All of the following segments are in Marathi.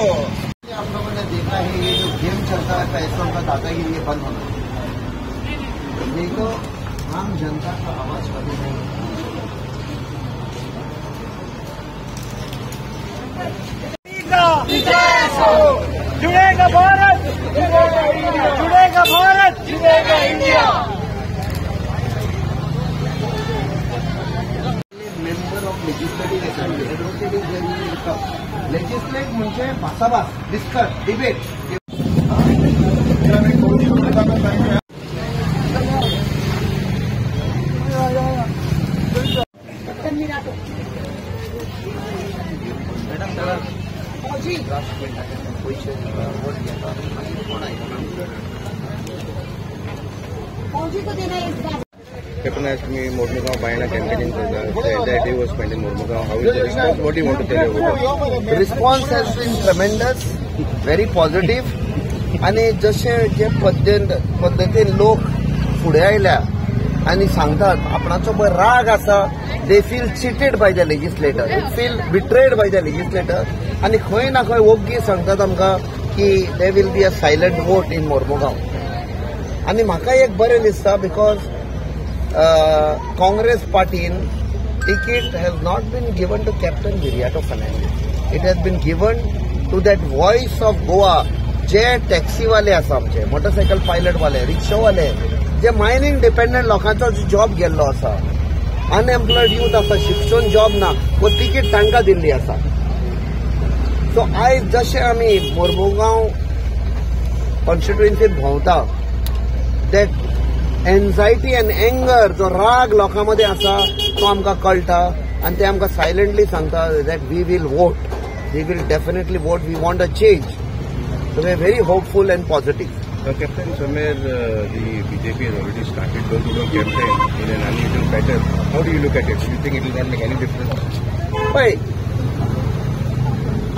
आप लोगों ने देखा है ये जो गेम चलता है पैसों का दादागिरी ये बंद होना नहीं तो आम जनता का आवाज कभी नहीं। जुड़ेगा भारत, जुड़ेगा भारत, जुड़ेगा India. Member of legislative assembly advocate is very legislate म्हणजे भासाभास discuss debate. Captain, me Mormugaon Bayana campaigning the entire day was spent in Mormugaon. How is the response? What do you want to tell about it? The response has been tremendous, very positive. आणि जसे जे पद्धतीन लोक फुडें आयल्या आनी सांगतात आपणाचो पळय राग आसा they feel cheated by the legislator, they feel betrayed by the legislator आनी खंय ना खंय ओग्गी सांगतात आमकां की they will be a silent vote in Mormugao. आनी म्हाका एक बरें दिसता बिकॉज काँग्रेस पार्टीन ticket has not been given to Captain Viriato Fernandes. It has been given to that voice of Goa, जे टॅक्सीवाले आसा आमचे, मोटरसायकल पायलटवाले, रिक्षावाले, जे मायनिंग डिपेंडंट लोकांचो जॉब गेल्लो आसा, अनएम्प्लॉयड यूथ आसा, शिक्षण जॉब ना, वो तिकीट तांकां दिल्ली आसा। सो आयज जशें आमी मोर्मुगांव कॉन्स्टिट्युएन्सीत भोंवता, दॅट एन्झायटी एंड एंगर जो राग लोकांमध्ये आसा तो आमकां कळटा आनी ते आमकां सायलंटली सांगता that we will vote, we will definitely vote, we want a change. So we are very hopeful and positive. Captain, somewhere the BJP has already started door-to-door campaign in an unusual pattern. How do you look at it? Do you think it will not make any difference? पळय,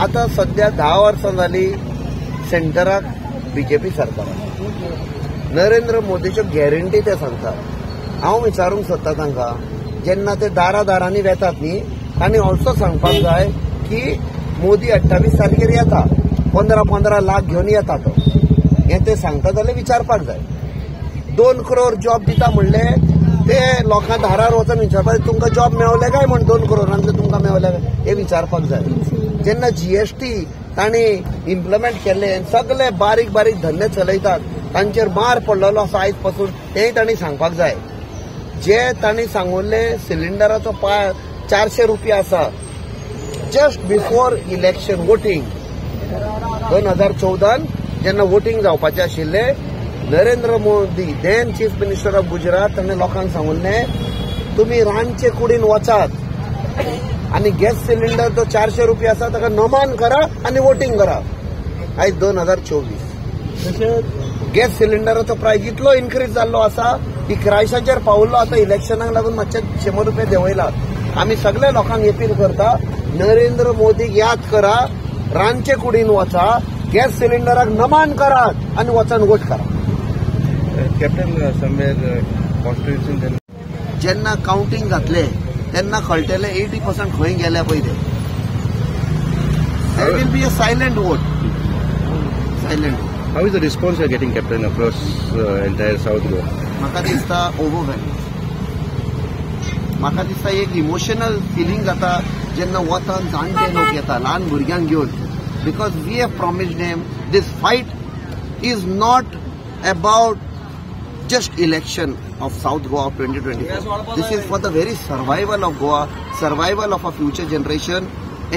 आता सध्या 10 वर्सां जाली सेंटराक बीजेपी सरकार, नरेंद्र मोदीच्यो गॅरंटी ते सांगतात. हांव विचारूंक सोदता तांकां, जेन्ना ते दारांनी वेतात न्ही, तांणी ऑल्सो सांगपाक जाय की मोदी 28 तारखेर येता, 15 लाख घेवन येता तो, हें ते सांगता जाल्यार विचारपाक जाय. 2 करोड जॉब दिता म्हणले ते लोकां दारार वचून विचारपाक तुमकां जॉब मेवले काय म्हण 2 करोडांतले तुमकां मेवले काय हे विचारपाक जाय. जेन्ना जीएसटी तांणी इम्प्लिमेंट केल्ले, सगळे बारीक बारीक धंदे चलयतात तांचेर मार पडलेलो आसा आयज पासून, तेंय तांणी सांगपाक जाय. जे तांणी सांगुल्ले सिलिंडराचो 400 रुपया आसा, जस्ट बिफोर इलेक्शन वोटींग 2014 जेन्ना वोटींग जावपाचें आशिल्ले, Narendra Modi then chief minister of Gujarat ताणें लोकांक सांगुल्लें तुमी रांदचे कुडीन वचात आनी गॅस सिलिंडर तो 400 रुपया आसा ताका नमान करा आनी वोटींग करा. आयज 2024 गॅस सिलिंडराचो प्रायस इतलो इन्क्रीज जाल्लो आसा की क्रायसाचेर पावल्लो. आतां इलेक्शनाक लागून मातशे 100 रुपया देंवयला. आमी सगळे लोकांक अपील करता, नरेंद्र मोदीक याद करा, रांदचे कुडीन वचा, गॅस सिलिंडराक नमान करात आनी वचून वोट करा. कॅप्टन, समवेअर कॉन्स्टिट्युशन जेन्ना काउंटिंग जातले तेन्ना कळटले 80% खंय गेल्या पळय ते. There will be a silent vote, silent. How is the response you are getting, Captain, across entire South Goa? म्हाका दिसता ओवरवेल्म. म्हाका दिसता एक इमोशनल फिलिंग जाता जेन्ना वतान जाणटे लोक येता ल्हान भुरग्यांक घेवन, because we have promised them this fight is not about just election of South Goa of 2024. This is for the very survival of Goa, survival of a future generation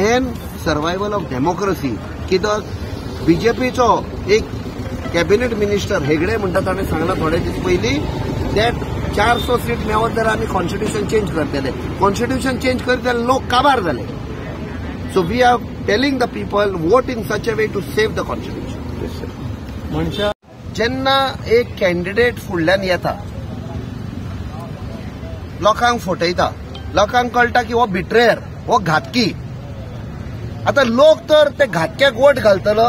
and survival of democracy. कित्याक बीजेपीचो एक कॅबिनेट मिनिस्टर हेगडे म्हणटा ताणें सांगला थोडे दीस पयलीं दॅट 400 सीट मेळत जाल्यार आमी कॉन्स्टिट्युशन चेंज करतले. कॉन्स्टिट्युशन चेंज करत जाल्यार लोक काबार जाले. So we are telling the people vote in such a way to save the constitution. जेन्ना एक कॅन्डिडेट फुडल्यान येता, लोकांक फटयता, लोकांक कळटा की हो बिट्रेयर, हो घातकी. आता लोक तर ते घातक्याक वोट घालतलो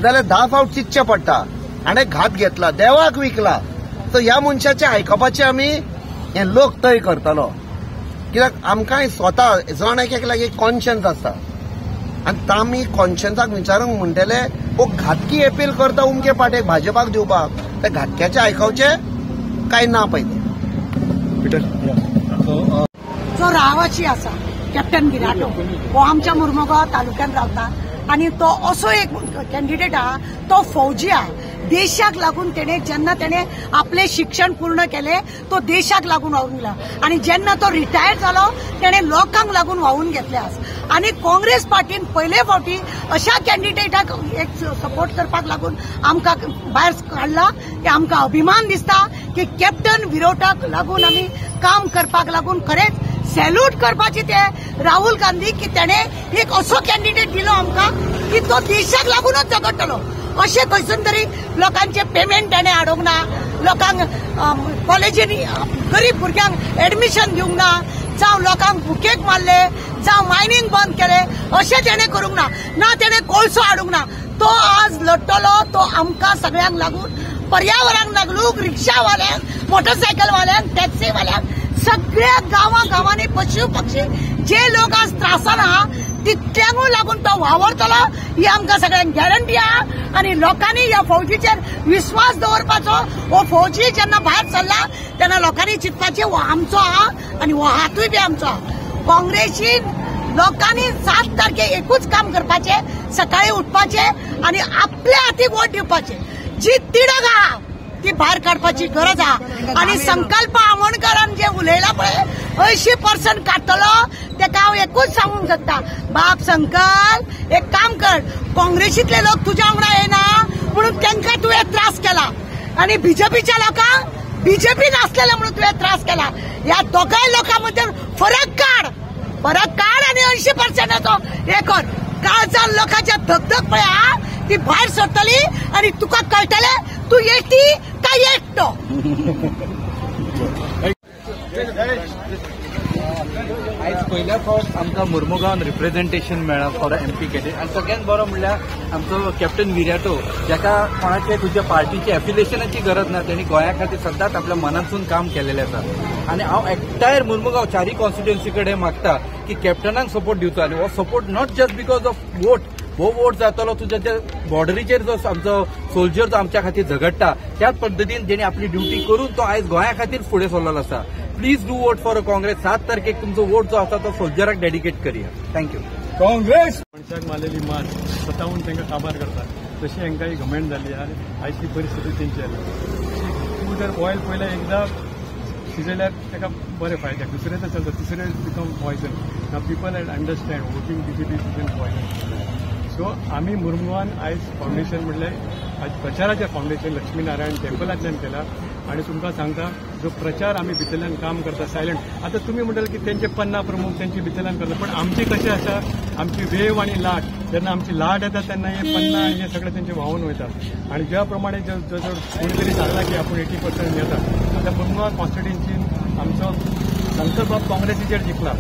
जाल्यार 10 फावट चिंतचें पडटा. हाणें घात घेतला, देवाक विकला, तर ह्या मनशाचें आयकपाचें आमी हें लोक तय करतलो. कित्याक आमकांय स्वता जण एक लागीं कॉन्शियन्स आसता. आनी तामी कॉन्शियन्साक विचारूंक म्हणटले वो घातकी अपील करता उमके पाटेक भाजपाक दिवपाक ते घातक्याचे आयकवचे काय ना पळय जो रावाची आसा कॅप्टन विराटो हो आमच्या मुर्मुगांव तालुक्यात रावता आणि तो असो एक कॅन्डिडेट हा तो फौजी हा देशाक लागून जेन्ना तेणे आपले शिक्षण पूर्ण केले तो देशाक लागून वावून गेला आणि जेन्ना तो रिटायर जालो तेणे लोकांक लागून वावून घेतले आणि काँग्रेस पार्टीन पहिले फावटी अशा कॅन्डिडेटाक एक सपोर्ट करपाक लागून आमकां भायर काडला की आमकां अभिमान दिसता की कॅप्टन विराटाक लागून आमी काम करपाक लागून खरेंच सॅल्यूट करपाची ते राहुल गांधी की तेणे एक असो कॅन्डिडेट दिलो आमकां की तो देशाक लागूनच झगडटलो अशें खंयसून तरी लोकांचे पेमेंट तेणे हाडूंक ना लोकांक कॉलेजींनी गरीब भुरग्यांक एडमिशन दिवंक ना जावं लोकांक भुकेक मारले जावं मायनिंग बंद केले अशें तेणे करूंक ना तेणे कोळसो हाडूंक ना तो आज लढटलो तो आमकां सगळ्यांक लागून पर्यावरणाक लागून रिक्षावाल्यांक मोटरसायकलवाल्यांक टॅक्सीवाल्यांक सगळ्या गांवांनी पशु पक्षी जे लोक आज त्रासान आहा तितल्यांकूय लागून तो वावरतलो ही आमकां सगळ्यांक गॅरंटी आहा आणि लोकांनी ह्या फौजीचेर विश्वास दवरपाचो हो फौजी जेन्ना भायर सरला तेन्ना लोकांनी चिंतपाचें हो आमचो आहा आणि हो हातूय बी आमचो आहा काँग्रेसीन लोकांनी 7 तारखेक एकूच काम करपाचें सकाळी उठपाचें आणि आपल्या हातीक वोट दिवपाचें जी तिडक आहा ती भायर काडपाची गरज आहा आणि संकल्प आमोणकरान जे उलयला पळय 80% काडटलो तेका हांव एकूच सांगूंक सोदता बाप संकल्प एक काम कर काँग्रेसीतले लोक तुज्या वांगडा येना म्हणून तांकां तुवें त्रास केला आणि बीजेपीच्या लोकांक बीजेपी नासलेले म्हणून तुवें त्रास केला ह्या दोगांय लोकां मदीं फरक काड आणि 80%ाचो हे कर काळजान लोकांच्या धगधग पळय आहा ती भायर सरतली आणि तुका कळटले तू येती काय एकटो आयज पहिल्या फावट आमकां मुर्मुगांवान रिप्रेझेंटेशन मेळ्ळां फॉर MP कॅन्डिडेट आनी सगळ्यात बरो म्हणल्यार आमचो कॅप्टन विराटो जाका कोणाचे तुज्या पार्टीची एफिलिएशनाची गरज ना तेणी गोंया खातीर सदांच आपल्या मनांतसून काम केलेलें आसा आनी हांव एकठांय मुर्मुगांव चारय कॉन्स्टिट्युएन्सी कडेन मागता की कॅप्टनाक सपोर्ट दिवचो आनी हो support not just because of vote हो वोट जातलो तुज्या त्या बॉर्डरीचेर जो आमचो सोल्जर जो आमच्या खातीर झगडटा त्याच पद्दतीन जेणे आपली ड्युटी करून तो आयज गोंया खातीर फुडें सरलेलो आसा please do vote for Congress 7 तारखेक तुमचो वोट जो आसा तो सोल्जराक डेडिकेट करया थँक्यू काँग्रेस मनशाक मारलेली मार स्वताहून तांकां काबार करता तशी हांकांय घमेंट जाली आनी आयज ती परिस्थिती तेंची जाली तूं जर ऑयल पयलें एकदां शिजयल्यार ताका बरें फायदे दुसरें तर चलता तिसरें become poison now people had understand voting BJP become poison so आमी मुर्मुगांवान आयज फावंडेशन म्हणल्यार आज प्रचाराचें फावंडेशन लक्ष्मीनारायण टेम्पलांतल्यान केला आणि तुमकां सांगता जो प्रचार आमी भितरल्यान काम करता सायलंट आतां तुमी म्हणटात की तेंचे पन्ना प्रमुख तेंचे भितरल्यान करता पण आमची कशें आसा आमची वेव आनी लाट जेन्ना आमची लाट येता तेन्ना हे पन्ना आनी हे सगळे तेंचे व्हांवून वयता आणि ज्या प्रमाणे कोणी तरी सांगला की आपूण 80% येता आतां मुर्मुगांव कॉन्स्टिट्युएन्सीन आमचो संकल्प बाब काँग्रेसीचेर जिखला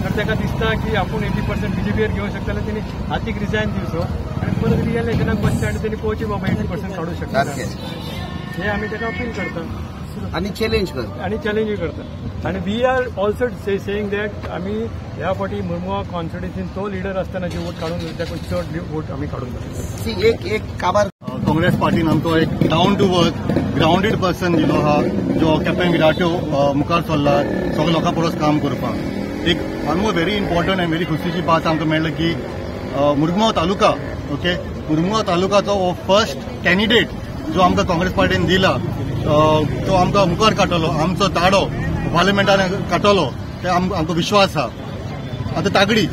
तर ताका दिसता की आपूण 80% बीजेपीर घेवंक शकता जाल्यार तेणी हातीक रिजायन दिवचो आनी परत रिएलेक्शनाक बसचें आनी तेणी पळोवचें बाबा 80% काडूंक शकता हे आमी ताका अपील करता आणि चॅलेंज करता आणि चॅलेंजूय करता आणि we are also saying that आमी ह्या फावटी मुर्मुगांव कॉन्स्टिट्युएन्सीन तो लिडर आसतना जे वोट काडून ताका चड वोट आमी काडूंक जाता एक काबार काँग्रेस पार्टीन आमचो एक down to earth grounded person दिलो हा जो कॅप्टन विराटो मुखार सरला सगळ्या लोकां परस काम करपाक एक आमकां व्हेरी इम्पॉर्टंट आनी व्हेरी खुशीची बात आमकां मेळ्ळी की मुर्मुगांव तालुका ओके मुर्मुगांव तालुकाचो हो फर्स्ट कॅन्डिडेट जो आमकां काँग्रेस पार्टीन दिला तो आमकां मुखार काडटलो आमचो ताडो पार्लिमेंटान काडटलो ते आमकां विश्वास आसा आतां तागडी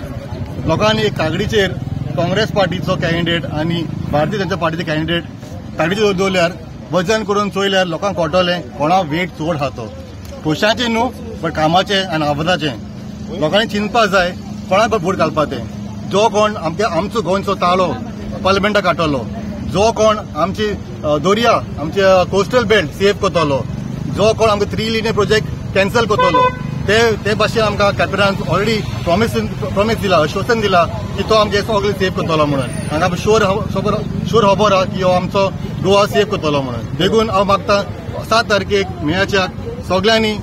लोकांनी एक तागडीचेर काँग्रेस पार्टीचो कॅन्डिडेट आनी भारतीय जनता पार्टीचो कॅन्डिडेट तागडीचेर दवरल्यार वजन करून चोयल्यार लोकांक कळटलें कोणा वेट चड आहा तो पयशांचें न्हू बट कामाचें आनी आवाजाचें लोकांनी चिंतपाक जाय कोणाक वोट घालपाचें जो कोण आमचो गोंयचो ताळो पार्लिमेंटाक काडटलो जो कोण आमची दर्या आमचे कोस्टल बेल्ट सेफ करतलो जो कोण आमकां 3 लिनियर प्रोजेक्ट कॅन्सल करतलो ते भाशेन आमकां कॅप्टनान ऑलरेडी प्रॉमीस दिला आश्वासन दिला की तो आमचे सगळे सेफ करतलो म्हणून आनी आमकां शोर खबर आहा की हो आमचो गोवा सेफ करतलो म्हणून देखून हांव मागता 7 तारखेक मेयाच्या सगळ्यांनी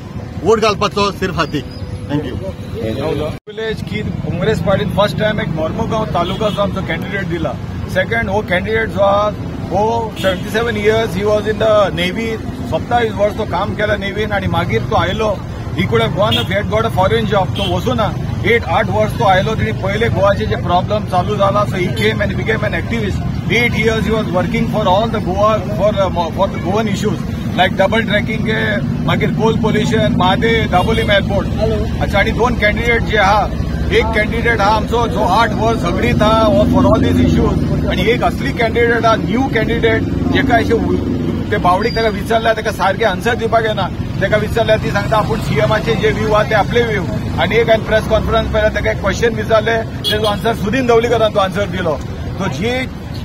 वोट घालपाचो सिर्फ हातीक थँक्यू. विलेज की काँग्रेस पार्टीन फर्स्ट टाइम एक मोर्मुगांव तालुकाचो आमचो कॅन्डिडेट दिला. सेकंड हो कॅन्डिडेट जो आहा हो 77 years he was in the navy. 27 वर्स तो काम केला नेव्हीन आणि मागीर तो आयलो. He could have gone head got a foreign job. तो वचूना 8 वर्स तो आयलो. तेणी पहिले गोवाचे जे प्रॉब्लेम चालू जाला so he came and became an activist. 8 years he was working for all the Goa for the Goan issues like double tracking मागीर coal pollution Mhadei Dabolim airport. अच्छा आणि 2 कॅन्डिडेट जे आहा एक कॅन्डिडेट हा आमचो जो 8 वर्स झगडीत आहा फॉर ऑल दीस इश्यूज आणि एक असली कॅन्डिडेट हा न्यू कॅन्डिडेट जेका ते बावडीक ताका विचारल्या ताका सारखे आन्सर दिवपाक येना. ताका विचारल्या ती सांगता आपूण सीएमाचे जे व्ह्यू आहा ते आपले व्ह्यू. आणि एक हांवें प्रेस कॉन्फरन्स पळयला ताका एक क्वेश्चन विचारले तेजो आन्सर सुदीन ढवळीकरान तो आन्सर दिलो. सो जी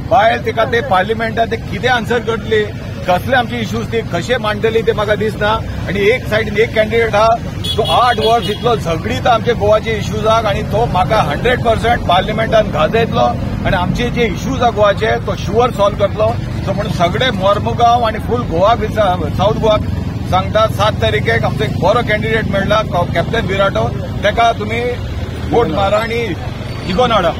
बायल तिका ते पार्लिमेंटात ते कितें आन्सर करतली कसले आमचे इश्यूज ते कशे मांडटली ते म्हाका दिसना. आणि एक सायडीन एक कॅन्डिडेट हा तो 8 वर्स इतलो झगडीत आमचे गोवाचे इश्यूजाक आणि तो म्हाका 100% पार्लिमेंटान गाजयतलो आणि आमचे जे इश्यूज आहा गोवाचे तो शुअर सॉल्व करतलो. सो म्हणून सगळे मोर्मुगांव आणि फूल गोवा साऊथ गोवाक सांगता 7 तारीखेक आमचो एक बरो कॅन्डिडेट मेळ्ळा कॅप्टन विराटो. ताका तुमी वोट मारा आणि इगोन हाडा.